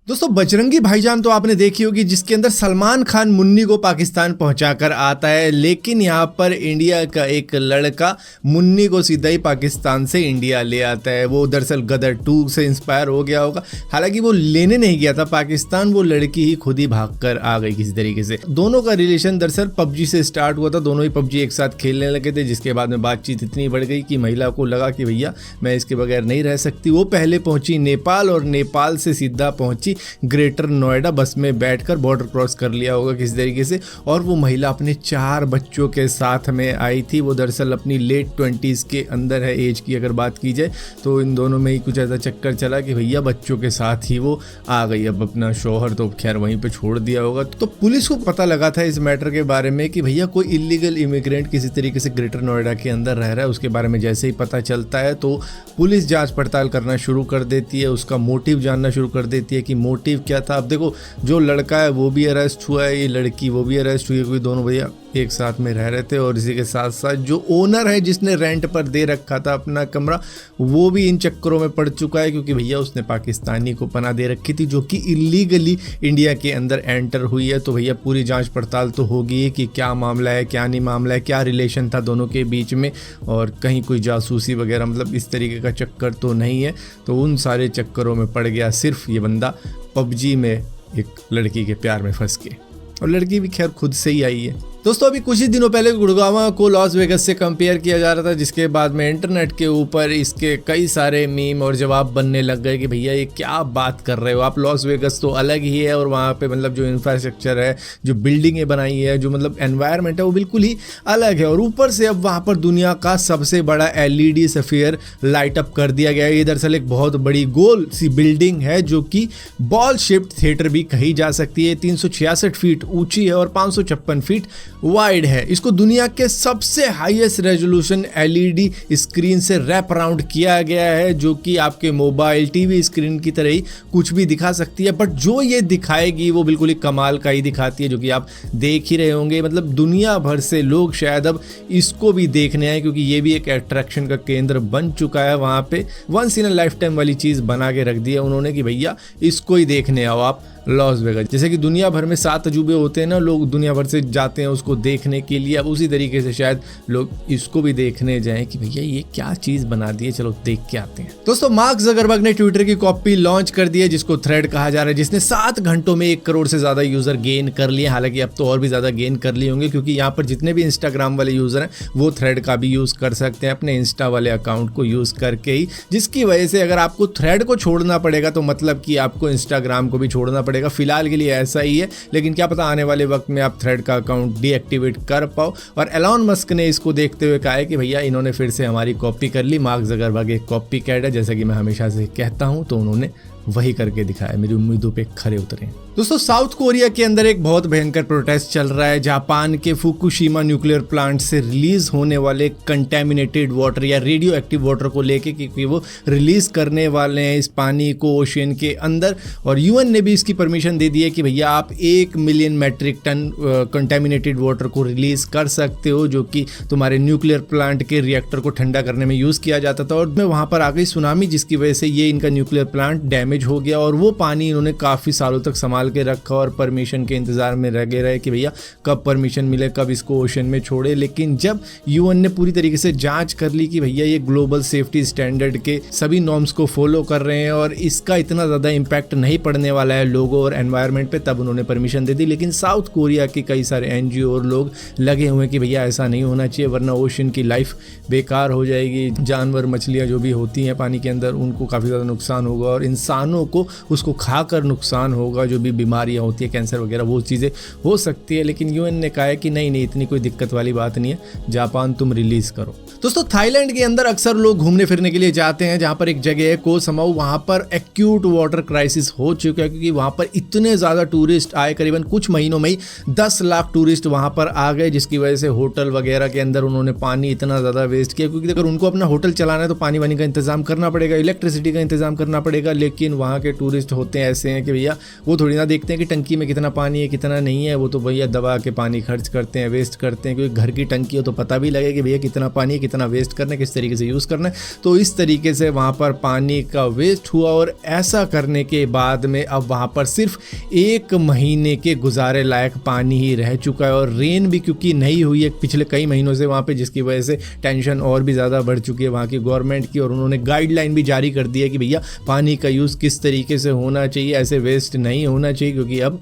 दोस्तों बजरंगी भाईजान तो आपने देखी होगी, जिसके अंदर सलमान खान मुन्नी को पाकिस्तान पहुंचाकर आता है, लेकिन यहाँ पर इंडिया का एक लड़का मुन्नी को सीधा ही पाकिस्तान से इंडिया ले आता है। वो दरअसल गदर 2 से इंस्पायर हो गया होगा। हालांकि वो लेने नहीं गया था पाकिस्तान, वो लड़की ही खुद ही भागकर आ गई किसी तरीके से। दोनों का रिलेशन दरअसल पबजी से स्टार्ट हुआ था, दोनों ही पबजी एक साथ खेलने लगे थे, जिसके बाद में बातचीत इतनी बढ़ गई कि महिला को लगा कि भैया मैं इसके बगैर नहीं रह सकती। वो पहले पहुंची नेपाल और नेपाल से सीधा पहुंची ग्रेटर नोएडा, बस में बैठकर बॉर्डर क्रॉस कर लिया होगा किसी तरीके से। और वो महिला अपने 4 बच्चों के साथ में आई थी। वो दरअसल अपनी लेट 20s के अंदर है एज की अगर बात की जाए तो। इन दोनों में ही कुछ ऐसा चक्कर चला कि भैया बच्चों के साथ ही वो आ गई। अब अपना शौहर तो खैर वहीं पे छोड़ दिया होगा। तो पुलिस को पता लगा था इस मैटर के बारे में कि भैया कोई इलीगल इमिग्रेंट किसी तरीके से ग्रेटर नोएडा के अंदर रह रहा है। उसके बारे में जैसे ही पता चलता है तो पुलिस जांच पड़ताल करना शुरू कर देती है, उसका मोटिव जानना शुरू कर देती है कि मोटिव क्या था। अब देखो, जो लड़का है वो भी अरेस्ट हुआ है, ये लड़की वो भी अरेस्ट हुई है, क्योंकि दोनों भैया एक साथ में रह रहे थे। और इसी के साथ साथ जो ओनर है जिसने रेंट पर दे रखा था अपना कमरा, वो भी इन चक्करों में पड़ चुका है, क्योंकि भैया उसने पाकिस्तानी को पनाह दे रखी थी जो कि इलीगली इंडिया के अंदर एंटर हुई है। तो भैया पूरी जांच पड़ताल तो होगी कि क्या मामला है क्या नहीं मामला है, क्या रिलेशन था दोनों के बीच में, और कहीं कोई जासूसी वगैरह मतलब इस तरीके का चक्कर तो नहीं है। तो उन सारे चक्करों में पड़ गया सिर्फ ये बंदा पबजी में एक लड़की के प्यार में फंस के, और लड़की भी खैर खुद से ही आई है। दोस्तों अभी कुछ ही दिनों पहले गुड़गांव को लॉस वेगस से कंपेयर किया जा रहा था, जिसके बाद में इंटरनेट के ऊपर इसके कई सारे मीम और जवाब बनने लग गए कि भैया ये क्या बात कर रहे हो आप, लॉस वेगस तो अलग ही है और वहाँ पे मतलब जो इंफ्रास्ट्रक्चर है, जो बिल्डिंगें बनाई है, जो मतलब एनवायरनमेंट है वो बिल्कुल ही अलग है। और ऊपर से अब वहाँ पर दुनिया का सबसे बड़ा LED सफेयर लाइट अप कर दिया गया है। ये दरअसल एक बहुत बड़ी गोल सी बिल्डिंग है जो कि बॉल शेप्ड थिएटर भी कही जा सकती है। 366 फीट ऊंची है और 556 फीट वाइड है। इसको दुनिया के सबसे हाईएस्ट रेजोल्यूशन LED स्क्रीन से रैप अराउंड किया गया है, जो कि आपके मोबाइल टीवी स्क्रीन की तरह ही कुछ भी दिखा सकती है, बट जो ये दिखाएगी वो बिल्कुल ही कमाल का ही दिखाती है, जो कि आप देख ही रहे होंगे। मतलब दुनिया भर से लोग शायद अब इसको भी देखने आए, क्योंकि ये भी एक अट्रैक्शन का केंद्र बन चुका है। वहाँ पे once in a lifetime वाली चीज़ बना के रख दी है उन्होंने कि भैया इसको ही देखने आओ आप लॉस वेगस। जैसे कि दुनिया भर में 7 अजूबे होते हैं ना, लोग दुनिया भर से जाते हैं उसको देखने के लिए, अब उसी तरीके से शायद लोग इसको भी देखने जाएं कि भैया ये क्या चीज़ बना दी है, चलो देख के आते हैं। दोस्तों मार्क ज़करबर्ग ने ट्विटर की कॉपी लॉन्च कर दी है, जिसको थ्रेड कहा जा रहा है, जिसने 7 घंटों में 1 करोड़ से ज़्यादा यूज़र गेन कर लिए। हालांकि अब तो और भी ज़्यादा गेन कर लिए होंगे, क्योंकि यहाँ पर जितने भी इंस्टाग्राम वाले यूज़र हैं वो थ्रेड का भी यूज़ कर सकते हैं अपने इंस्टा वाले अकाउंट को यूज़ करके ही, जिसकी वजह से अगर आपको थ्रेड को छोड़ना पड़ेगा तो मतलब कि आपको इंस्टाग्राम को भी छोड़ना पड़ेगा। फिलहाल के लिए ऐसा ही है, लेकिन क्या पता आने वाले वक्त में आप थ्रेड का अकाउंट डीएक्टिवेट कर पाओ। और एलॉन मस्क ने इसको देखते हुए कहा है कि भैया इन्होंने फिर से हमारी कॉपी कर ली। मार्क ज़करबर्ग एक कॉपी कैट है, जैसा कि मैं हमेशा से कहता हूं, तो उन्होंने वही करके दिखाया। मेरी उम्मीदों पे खरे उतरे। दोस्तों साउथ कोरिया के अंदर एक बहुत भयंकर प्रोटेस्ट चल रहा है। जापान के फुकुशिमा न्यूक्लियर प्लांट से रिलीज होने वाले कंटेमिनेटेड वाटर या रेडियो एक्टिव वाटर को लेके, क्योंकि वो रिलीज करने वाले हैं इस पानी को ओशियन के अंदर। और यूएन ने भी इसकी परमिशन दे दी है कि भैया आप 1 million metric ton contaminated water को रिलीज कर सकते हो, जो कि तुम्हारे न्यूक्लियर प्लांट के रिएक्टर को ठंडा करने में यूज किया जाता था। और वहां पर आ गई सुनामी, जिसकी वजह से ये इनका न्यूक्लियर प्लांट डैमेज हो गया, और वो पानी इन्होंने काफी सालों तक संभाल के रखा और परमिशन के इंतजार में लगे रहे कि भैया कब परमिशन मिले, कब इसको ओशन में छोड़े। लेकिन जब यूएन ने पूरी तरीके से जांच कर ली कि भैया ये ग्लोबल सेफ्टी स्टैंडर्ड के सभी नॉर्म्स को फॉलो कर रहे हैं और इसका इतना ज्यादा इंपैक्ट नहीं पड़ने वाला है लोगों और एनवायरनमेंट पे, तब उन्होंने परमिशन दे दी। लेकिन साउथ कोरिया के कई सारे एनजीओ और लोग लगे हुए कि भैया ऐसा नहीं होना चाहिए, वरना ओशन की लाइफ बेकार हो जाएगी। जानवर मछलियां जो भी होती हैं पानी के अंदर उनको काफी ज्यादा नुकसान होगा, और इंसानों को उसको खाकर नुकसान होगा। जो भी बीमारियां होती है, कैंसर वगैरह, वो चीज़ें हो सकती है। लेकिन यूएन ने कहा है कि नहीं इतनी कोई दिक्कत वाली बात नहीं है, जापान तुम रिलीज करो। दोस्तों थाईलैंड के अंदर अक्सर लोग घूमने फिरने के लिए जाते हैं, जहां पर एक जगह है को समाओ, वहां पर एक्यूट वाटर क्राइसिस हो चुका है, क्योंकि वहां पर इतने ज़्यादा टूरिस्ट आए, करीबन कुछ महीनों में ही 10 लाख टूरिस्ट वहां पर आ गए, जिसकी वजह से होटल वगैरह के अंदर उन्होंने पानी इतना ज़्यादा वेस्ट किया। क्योंकि अगर उनको अपना होटल चलाना है तो पानी वानी का इंतजाम करना पड़ेगा, इलेक्ट्रिसिटी का इंतजाम करना पड़ेगा, लेकिन लेकिन वहाँ के टूरिस्ट होते हैं ऐसे हैं कि भैया वो थोड़ी ना देखते हैं कि टंकी में कितना पानी है कितना नहीं है, वो तो भैया दबा के पानी खर्च करते हैं, वेस्ट करते हैं, क्योंकि घर की टंकी हो तो पता भी लगे कि भैया कितना पानी है, कितना वेस्ट करना है, किस तरीके से यूज़ करना है। तो इस तरीके से वहाँ पर पानी का वेस्ट हुआ और ऐसा करने के बाद में अब वहाँ पर सिर्फ 1 महीने के गुजारे लायक पानी ही रह चुका है। और रेन भी क्योंकि नहीं हुई है पिछले कई महीनों से वहाँ पे, जिसकी वजह से टेंशन और भी ज़्यादा बढ़ चुकी है वहाँ की गवर्नमेंट की, और उन्होंने गाइडलाइन भी जारी कर दी है कि भैया पानी का यूज़ किस तरीके से होना चाहिए, ऐसे वेस्ट नहीं होना चाहिए, क्योंकि अब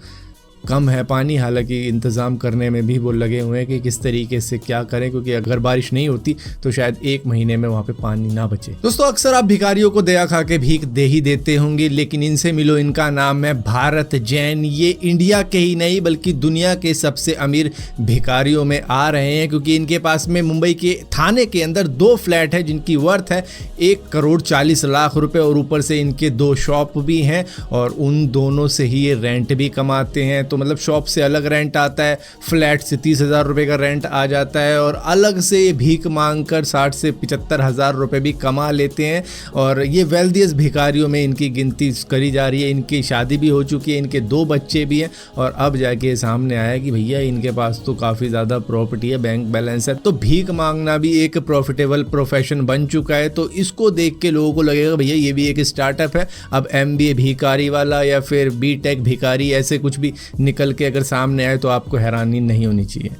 कम है पानी। हालांकि इंतज़ाम करने में भी वो लगे हुए हैं कि किस तरीके से क्या करें, क्योंकि अगर बारिश नहीं होती तो शायद 1 महीने में वहाँ पे पानी ना बचे। दोस्तों अक्सर आप भिखारियों को दया खा के भीख दे ही देते होंगे, लेकिन इनसे मिलो, इनका नाम है भारत जैन। ये इंडिया के ही नहीं बल्कि दुनिया के सबसे अमीर भिखारियों में आ रहे हैं, क्योंकि इनके पास में मुंबई के थाने के अंदर 2 फ्लैट है जिनकी वर्थ है 1,40,00,000 रुपए, और ऊपर से इनके 2 शॉप भी हैं और उन दोनों से ही ये रेंट भी कमाते हैं। तो मतलब शॉप से अलग रेंट आता है, फ्लैट से 30,000 रुपये का रेंट आ जाता है, और अलग से ये भीख मांग कर 60 से 75,000 रुपये भी कमा लेते हैं। और ये वेल्दियस्ट भिखारियों में इनकी गिनती करी जा रही है। इनकी शादी भी हो चुकी है, इनके 2 बच्चे भी हैं, और अब जाके सामने आया कि भैया इनके पास तो काफ़ी ज़्यादा प्रॉपर्टी है, बैंक बैलेंस है। तो भीख मांगना भी एक प्रॉफिटेबल प्रोफेशन बन चुका है। तो इसको देख के लोगों को लगेगा भैया ये भी एक स्टार्टअप है। अब MBA भिखारी वाला या फिर BTech भिखारी ऐसे कुछ भी निकल के अगर सामने आए तो आपको हैरानी नहीं होनी चाहिए।